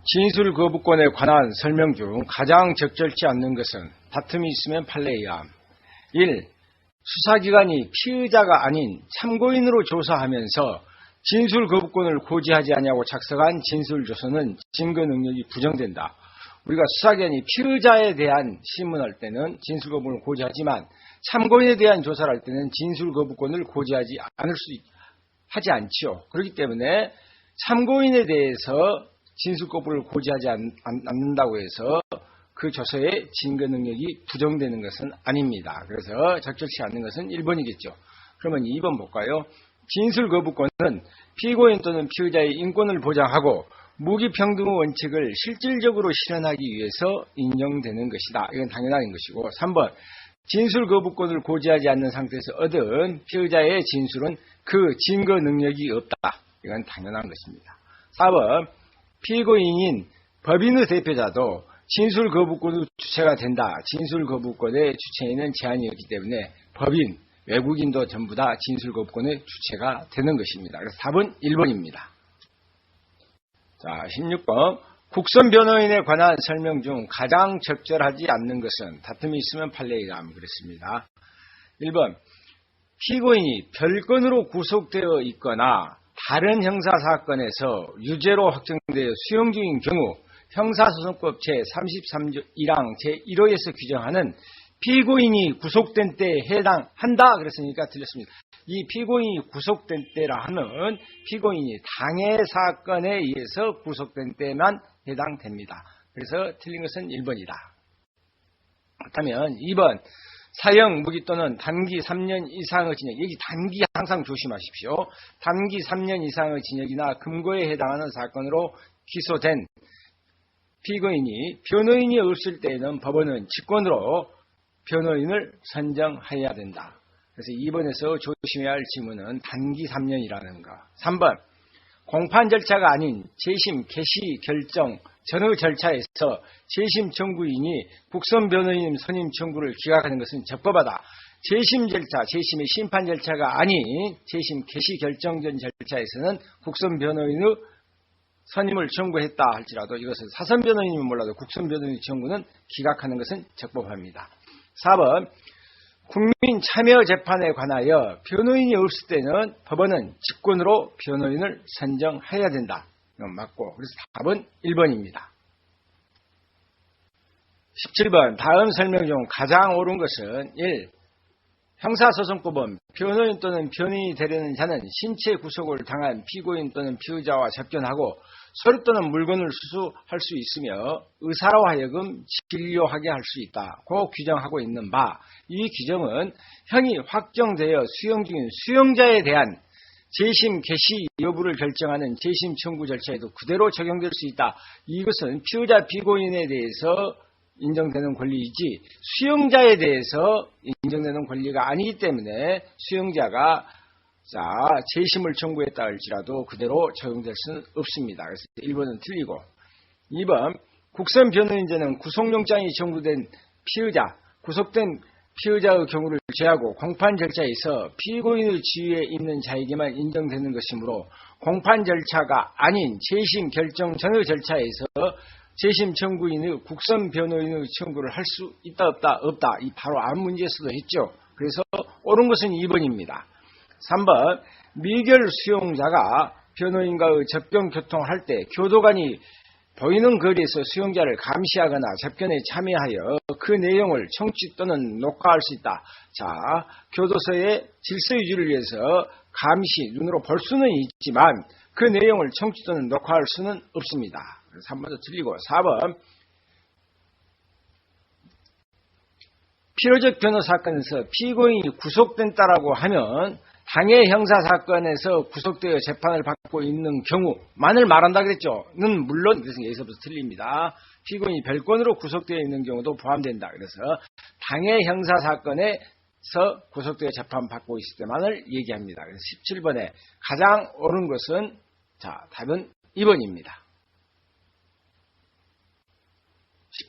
진술 거부권에 관한 설명 중 가장 적절치 않는 것은 다툼이 있으면 판례에 의함. 1. 수사기관이 피의자가 아닌 참고인으로 조사하면서 진술 거부권을 고지하지 아니하고 작성한 진술조서는 증거 능력이 부정된다. 우리가 수사기관이 피의자에 대한 신문할 때는 진술 거부권을 고지하지만 참고인에 대한 조사를 할 때는 진술 거부권을 고지하지 하지 않지요. 그렇기 때문에 참고인에 대해서 진술 거부를 고지하지 않는다고 해서 그 조서의 증거 능력이 부정되는 것은 아닙니다. 그래서 적절치 않는 것은 1번이겠죠. 그러면 2번 볼까요? 진술 거부권은 피고인 또는 피의자의 인권을 보장하고 무기평등 원칙을 실질적으로 실현하기 위해서 인정되는 것이다. 이건 당연한 것이고, 3번 진술 거부권을 고지하지 않는 상태에서 얻은 피의자의 진술은 그 증거 능력이 없다. 이건 당연한 것입니다. 4번 피고인인 법인의 대표자도 진술 거부권의 주체가 된다. 진술 거부권의 주체에는 제한이 없기 때문에 법인, 외국인도 전부 다 진술 거부권의 주체가 되는 것입니다. 그래서 답은 1번입니다. 자, 16번. 국선 변호인에 관한 설명 중 가장 적절하지 않는 것은 다툼이 있으면 판례에 의함. 그랬습니다. 1번. 피고인이 별건으로 구속되어 있거나 다른 형사사건에서 유죄로 확정되어 수용 중인 경우 형사소송법 제33조 1항 제1호에서 규정하는 피고인이 구속된 때에 해당한다. 그랬으니까 틀렸습니다. 이 피고인이 구속된 때라 하면 피고인이 당해 사건에 의해서 구속된 때만 해당됩니다. 그래서 틀린 것은 1번이다. 그렇다면 2번 사형, 무기 또는 단기 3년 이상의 징역. 여기 단기 항상 조심하십시오. 단기 3년 이상의 징역이나 금고에 해당하는 사건으로 기소된 피고인이 변호인이 없을 때에는 법원은 직권으로 변호인을 선정해야 된다. 그래서 2번에서 조심해야 할 지문은 단기 3년이라는 거. 3번 공판 절차가 아닌 재심, 개시, 결정 전의 절차에서 재심 청구인이 국선 변호인 선임 청구를 기각하는 것은 적법하다. 재심 절차, 재심의 심판 절차가 아닌 재심, 개시, 결정 전 절차에서는 국선 변호인의 선임을 청구했다 할지라도 이것은 사선 변호인이면 몰라도 국선 변호인 청구는 기각하는 것은 적법합니다. 4번 국민 참여 재판에 관하여 변호인이 없을 때는 법원은 직권으로 변호인을 선정해야 된다. 이건 맞고, 그래서 답은 1번입니다. 17번 다음 설명 중 가장 옳은 것은 1. 형사소송법은 변호인 또는 변인이 되려는 자는 신체 구속을 당한 피고인 또는 피의자와 접견하고 서류 또는 물건을 수수할 수 있으며 의사로 하여금 진료하게 할 수 있다고 규정하고 있는 바, 이 규정은 형이 확정되어 수용 중인 수용자에 대한 재심, 개시 여부를 결정하는 재심 청구 절차에도 그대로 적용될 수 있다. 이것은 피의자, 피고인에 대해서 인정되는 권리이지 수용자에 대해서 인정되는 권리가 아니기 때문에 수용자가 재심을 청구했다 할지라도 그대로 적용될 수는 없습니다. 그래서 1번은 틀리고, 2번 국선 변호인제는 구속영장이 청구된 피의자, 구속된 피의자의 경우를 제하고 공판 절차에서 피고인의 지위에 있는 자에게만 인정되는 것이므로 공판 절차가 아닌 재심 결정 전의 절차에서 재심 청구인의 국선 변호인의 청구를 할 수 있다 없다 없다, 이 바로 앞 문제에서도 했죠. 그래서 옳은 것은 2번입니다. 3번 미결 수용자가 변호인과의 접견 교통을 할 때 교도관이 보이는 거리에서 수용자를 감시하거나 접견에 참여하여 그 내용을 청취 또는 녹화할 수 있다. 자, 교도소의 질서 유지를 위해서 감시, 눈으로 볼 수는 있지만 그 내용을 청취 또는 녹화할 수는 없습니다. 3번도 틀리고, 4번 필요적 변호 사건에서 피고인이 구속된다라고 하면 당해 형사사건에서 구속되어 재판을 받고 있는 경우만을 말한다 그랬죠. 는 물론 그래서 여기서부터 틀립니다. 피고인이 별건으로 구속되어 있는 경우도 포함된다. 그래서 당해 형사사건에서 구속되어 재판받고 있을 때만을 얘기합니다. 그래서 17번에 가장 옳은 것은 답은 2번입니다.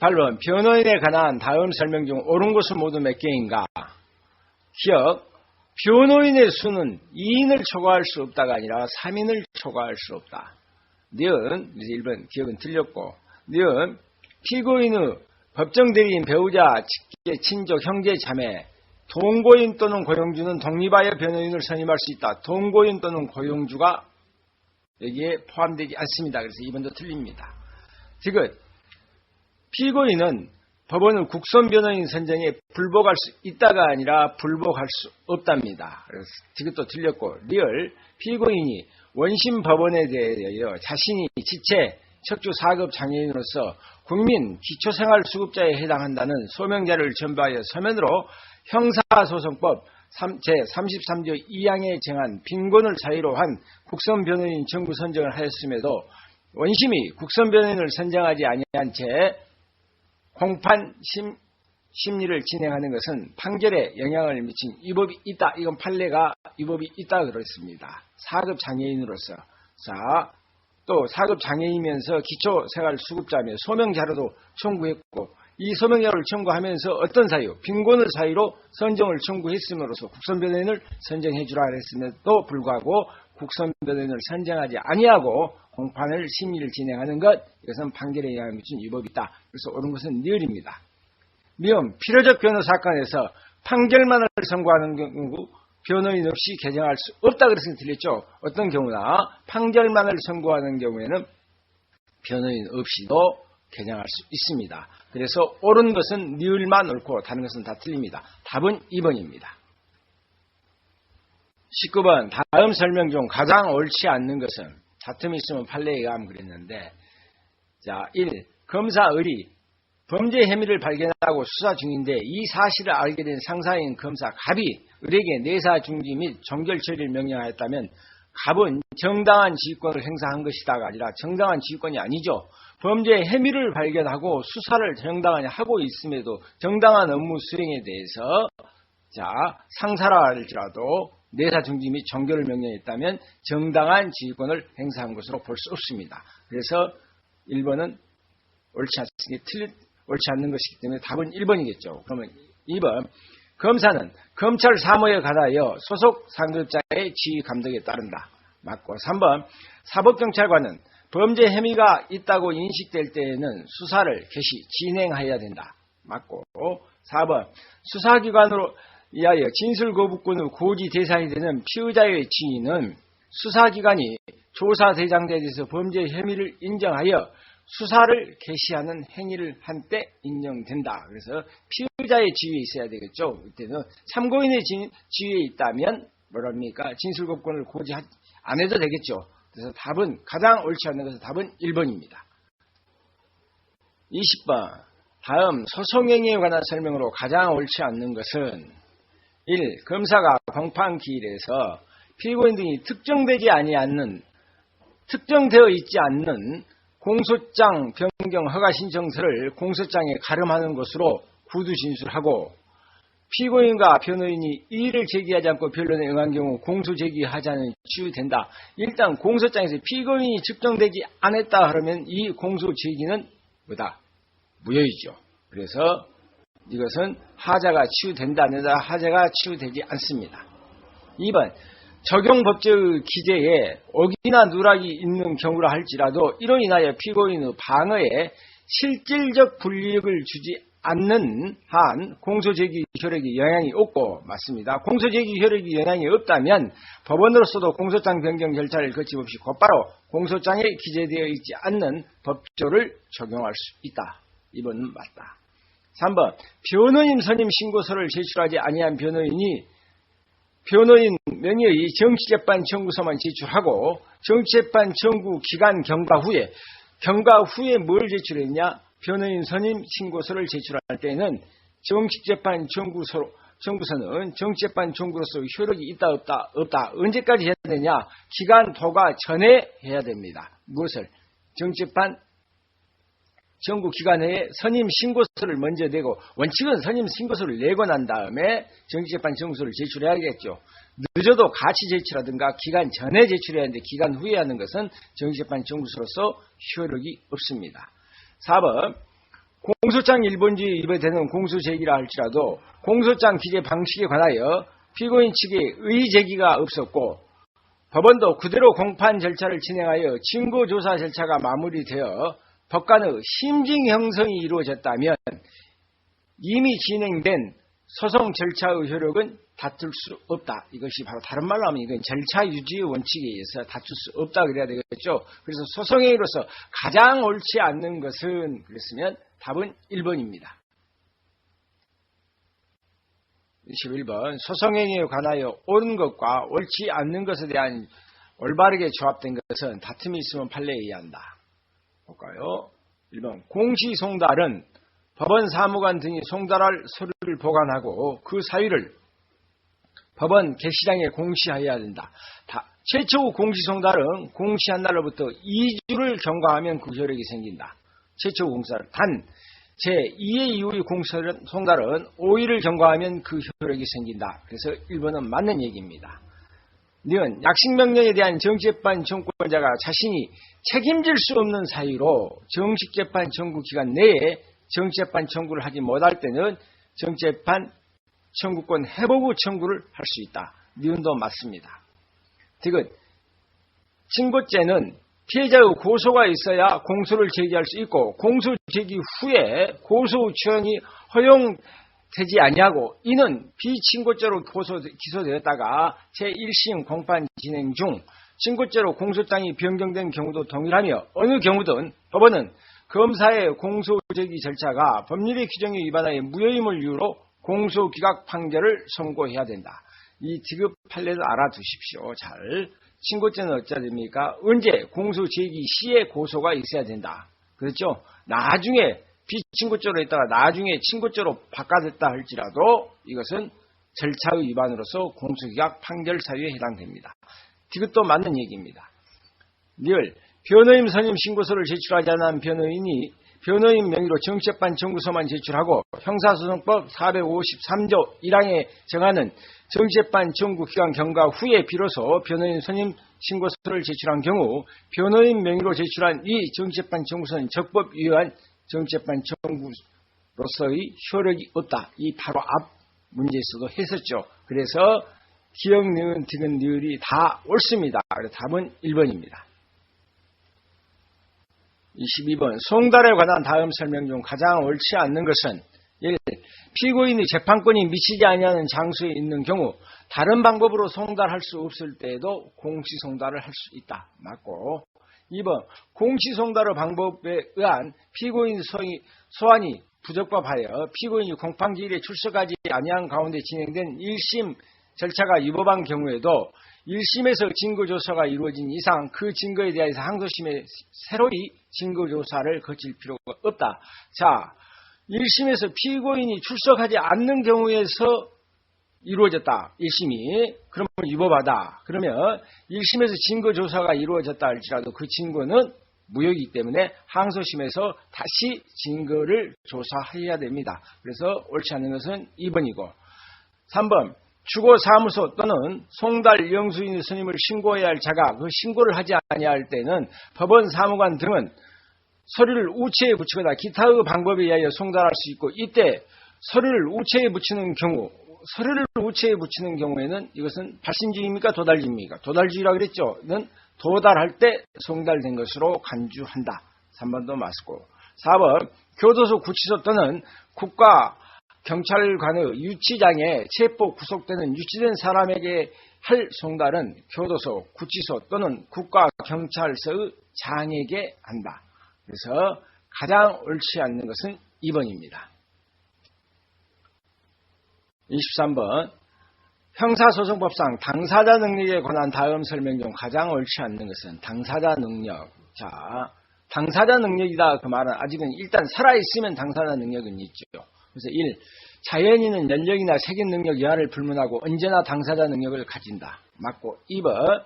18번 변호인에 관한 다음 설명 중 옳은 것은 모두 몇 개인가? 기억, 변호인의 수는 2인을 초과할 수 없다가 아니라 3인을 초과할 수 없다. 니은, 1번 기억은 틀렸고, 니은 피고인의 법정 대리인, 배우자, 직계, 친족, 형제, 자매, 동거인 또는 고용주는 독립하여 변호인을 선임할 수 있다. 동거인 또는 고용주가 여기에 포함되지 않습니다. 그래서 2번도 틀립니다. 지금 피고인은 법원의 국선 변호인 선정에 불복할 수 있다가 아니라 불복할 수 없답니다. 그래서 이것도 틀렸고, 리얼 피고인이 원심 법원에 대하여 자신이 지체, 척주 4급 장애인으로서 국민 기초생활수급자에 해당한다는 소명자를 전부하여 서면으로 형사소송법 제33조 2항에 정한 빈곤을 사유로 한 국선변호인 정부 선정을 하였음에도 원심이 국선변호인을 선정하지 아니한 채 공판 심리를 진행하는 것은 판결에 영향을 미친 위법이 있다. 이건 판례가 위법이 있다 그랬습니다. 4급 장애인으로서. 자, 또 4급 장애인이면서 기초생활수급자며 소명자료도 청구했고, 이 소명자료를 청구하면서 어떤 사유, 빈곤을 사유로 선정을 청구했음으로써 국선변호인을 선정해주라 했음에도 불구하고 국선변호인을 선정하지 아니하고 공판을 심리를 진행하는 것, 이것은 판결에 영향을 미친 위법이 있다. 그래서 옳은 것은 리을입니다. 미음, 필요적 변호 사건에서 판결만을 선고하는 경우 변호인 없이 개정할 수 없다 그랬으니 틀렸죠. 어떤 경우나 판결만을 선고하는 경우에는 변호인 없이도 개정할 수 있습니다. 그래서 옳은 것은 니을만 옳고 다른 것은 다 틀립니다. 답은 2번입니다. 19번, 다음 설명 중 가장 옳지 않는 것은, 다툼이 있으면 판례에 의하면 그랬는데, 자, 1. 검사 을이 범죄 혐의를 발견하고 수사 중인데 이 사실을 알게 된 상사인 검사 갑이 을에게 내사 중지 및 종결 처리를 명령하였다면 갑은 정당한 지휘권을 행사한 것이다가 아니라 정당한 지휘권이 아니죠. 범죄 혐의를 발견하고 수사를 정당하게 하고 있음에도 정당한 업무 수행에 대해서, 자, 상사라 할지라도 내사 중지 및 종결을 명령했다면 정당한 지휘권을 행사한 것으로 볼 수 없습니다. 그래서 1번은 옳지 않는 것이기 때문에 답은 1번이겠죠. 그러면 2번, 검사는 검찰 사무에 관하여 소속 상급자의 지휘 감독에 따른다. 맞고. 3번, 사법경찰관은 범죄 혐의가 있다고 인식될 때에는 수사를 개시 진행해야 된다. 맞고. 4번, 수사기관으로 이하여 진술거부권의 고지 대상이 되는 피의자의 지위는 수사기관이 조사 대상자에 대해서 범죄 혐의를 인정하여 수사를 개시하는 행위를 한 때 인정된다. 그래서 피의자의 지위에 있어야 되겠죠. 이때는 참고인의 지위에 있다면 뭐랍니까? 진술거부권을 고지 안 해도 되겠죠. 그래서 답은, 가장 옳지 않는 것은 답은 1번입니다. 20번, 다음 소송행위에 관한 설명으로 가장 옳지 않는 것은 1. 검사가 공판 기일에서 피고인 등이 특정되어 있지 않는 공소장 변경 허가 신청서를 공소장에 가름하는 것으로 구두 진술하고, 피고인과 변호인이 이의를 제기하지 않고 변론에 응한 경우 공소 제기하자는 치유된다. 일단 공소장에서 피고인이 측정되지 않았다 하면 이 공소 제기는 뭐다? 무효이죠. 그래서 이것은 하자가 치유된다, 안 된다, 하자가 치유되지 않습니다. 2번, 적용법제의 기재에 어기나 누락이 있는 경우라 할지라도 이로 인하여 피고인의 방어에 실질적 불이익을 주지 않는 한 공소제기 효력이 영향이 없고, 맞습니다. 공소제기 효력이 영향이 없다면 법원으로서도 공소장 변경 절차를 거침없이 곧바로 공소장에 기재되어 있지 않는 법조를 적용할 수 있다. 2번은 맞다. 3번, 변호인 선임 신고서를 제출하지 아니한 변호인이 변호인 명의의 정치재판 청구서만 제출하고 정치재판 청구 기간 경과 후에 뭘 제출했냐? 변호인 선임 신고서를 제출할 때는 정치재판 청구서는 정치재판 청구로서 효력이 있다 없다 언제까지 해야 되냐? 기간 도과 전에 해야 됩니다. 무엇을? 정치재판 청구 기간 내에 선임 신고서를 먼저 내고, 원칙은 선임 신고서를 내고 난 다음에 정치재판 청구서를 제출해야겠죠. 늦어도 같이 제출하든가 기간 전에 제출해야 하는데 기간 후에 하는 것은 정치재판 청구서로서 효력이 없습니다. 4번, 공소장 일본주의에 위배되는 공소 제기라 할지라도 공소장 기재 방식에 관하여 피고인 측에 의의 제기가 없었고 법원도 그대로 공판 절차를 진행하여 증거조사 절차가 마무리되어 법관의 심증 형성이 이루어졌다면 이미 진행된 소송 절차의 효력은 다툴 수 없다. 이것이 바로 다른 말로 하면 이건 절차 유지의 원칙에 의해서 다툴 수 없다 그래야 되겠죠. 그래서 소송행위로서 가장 옳지 않는 것은 그랬으면 답은 1번입니다. 21번 소송행위에 관하여 옳은 것과 옳지 않는 것에 대한 올바르게 조합된 것은 다툼이 있으면 판례에 의한다. 볼까요? 1번 공시송달은 법원 사무관 등이 송달할 서류를 보관하고 그 사유를 법원 게시장에 공시하여야 된다. 최초 공시송달은 공시한 날로부터 2주를 경과하면 그 효력이 생긴다. 최초 공시송달 단 제2의 이후의 공시송달은 5일을 경과하면 그 효력이 생긴다. 그래서 1번은 맞는 얘기입니다. 니은 약식명령에 대한 정식재판 청구권자가 자신이 책임질 수 없는 사유로 정식재판 청구 기간 내에 정식재판 청구를 하지 못할 때는 정식재판 청구권 회복 후 청구를 할 수 있다. 니은도 맞습니다. 디귿 친고죄는 피해자의 고소가 있어야 공소를 제기할 수 있고 공소 제기 후에 고소 추연이 허용되지 아니하고 이는 비친고죄로 기소되었다가 제1심 공판 진행 중 친고죄로 공소장이 변경된 경우도 동일하며 어느 경우든 법원은 검사의 공소 제기 절차가 법률의 규정에 위반하여 무효임을 이유로 공소 기각 판결을 선고해야 된다. 이 디귿 판례를 알아두십시오. 잘. 친고죄는 어찌 됩니까? 언제 공소 제기 시에 고소가 있어야 된다. 그렇죠? 나중에 비친고죄로 했다가 나중에 친고죄로 바꿔졌다 할지라도 이것은 절차의 위반으로서 공소기각 판결 사유에 해당됩니다. 디귿도 맞는 얘기입니다. 리을 변호인 선임 신고서를 제출하지 않은 변호인이 변호인 명의로 정식재판 청구서만 제출하고 형사소송법 453조 1항에 정하는 정식재판 청구 기간 경과 후에 비로소 변호인 선임 신고서를 제출한 경우 변호인 명의로 제출한 이 정식재판 청구서는 적법 유효한 정식재판 청구로서의 효력이 없다. 이 바로 앞 문제에서도 했었죠. 그래서 기억, 니은, 디귿, 리을이 다 옳습니다. 답은 1번입니다. 22번 송달에 관한 다음 설명 중 가장 옳지 않는 것은 1. 피고인의 재판권이 미치지 아니하는 장소에 있는 경우 다른 방법으로 송달할 수 없을 때에도 공시송달을 할 수 있다. 맞고 2번 공시송달의 방법에 의한 피고인 소환이 부적법하여 피고인이 공판기일에 출석하지 아니한 가운데 진행된 1심 절차가 위법한 경우에도 1심에서 증거조사가 이루어진 이상 그 증거에 대해서 항소심에 새로이 증거조사를 거칠 필요가 없다. 자, 1심에서 피고인이 출석하지 않는 경우에서 이루어졌다. 1심이. 그러면 위법하다. 그러면 1심에서 증거조사가 이루어졌다 할지라도 그 증거는 무효이기 때문에 항소심에서 다시 증거를 조사해야 됩니다. 그래서 옳지 않은 것은 2번이고 3번 주거사무소 또는 송달 영수인 스님을 신고해야 할 자가 그 신고를 하지 아니할 때는 법원 사무관 등은 서류를 우체에 붙이거나 기타의 방법에 의하여 송달할 수 있고 이때 서류를 우체에 붙이는 경우에는 이것은 발신주의입니까? 도달주의입니까? 도달주의라고 그랬죠. 는 도달할 때 송달된 것으로 간주한다. 3번도 맞고 4번 교도소 구치소 또는 국가 경찰관의 유치장에 체포 구속되는 유치된 사람에게 할 송달은 교도소, 구치소 또는 국가경찰서의 장에게 한다. 그래서 가장 옳지 않는 것은 2번입니다. 23번 형사소송법상 당사자 능력에 관한 다음 설명 중 가장 옳지 않는 것은 당사자 능력. 자, 당사자 능력이다 그 말은 아직은 일단 살아있으면 당사자 능력은 있죠. 그래서 1. 자연인은 연령이나 색인 능력 여하를 불문하고 언제나 당사자 능력을 가진다. 맞고 2번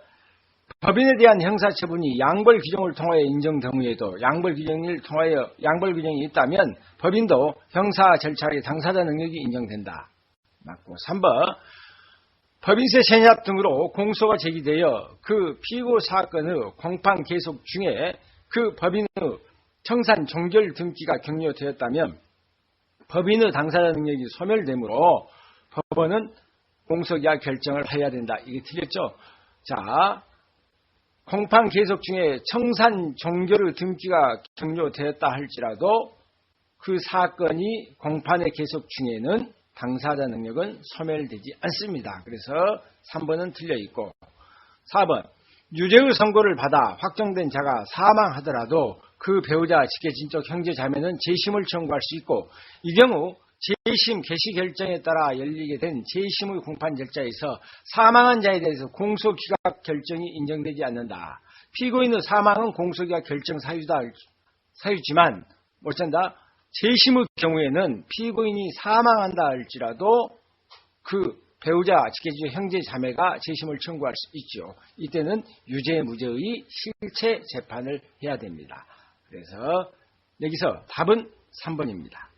법인에 대한 형사처분이 양벌 규정을 통하여 인정되므에도 양벌 규정이 있다면 법인도 형사 절차의 당사자 능력이 인정된다. 맞고 3번 법인세 체납 등으로 공소가 제기되어 그 피고 사건의 공판 계속 중에 그 법인의 청산 종결 등기가 격려되었다면 법인의 당사자 능력이 소멸되므로 법원은 공소기각 결정을 해야 된다. 이게 틀렸죠? 자, 공판 계속 중에 청산 종결의 등기가 종료되었다 할지라도 그 사건이 공판의 계속 중에는 당사자 능력은 소멸되지 않습니다. 그래서 3번은 틀려있고, 4번 유죄의 선고를 받아 확정된 자가 사망하더라도 그 배우자 직계親적 형제자매는 재심을 청구할 수 있고, 이 경우 재심 개시 결정에 따라 열리게 된 재심의 공판 절차에서 사망한 자에 대해서 공소기각 결정이 인정되지 않는다. 피고인의 사망은 공소기각 결정 사유지만 못한다. 재심의 경우에는 피고인이 사망한다 할지라도 그 배우자 직계親적 형제자매가 재심을 청구할 수 있죠. 이때는 유죄 무죄의 실체 재판을 해야 됩니다. 그래서 여기서 답은 3번입니다.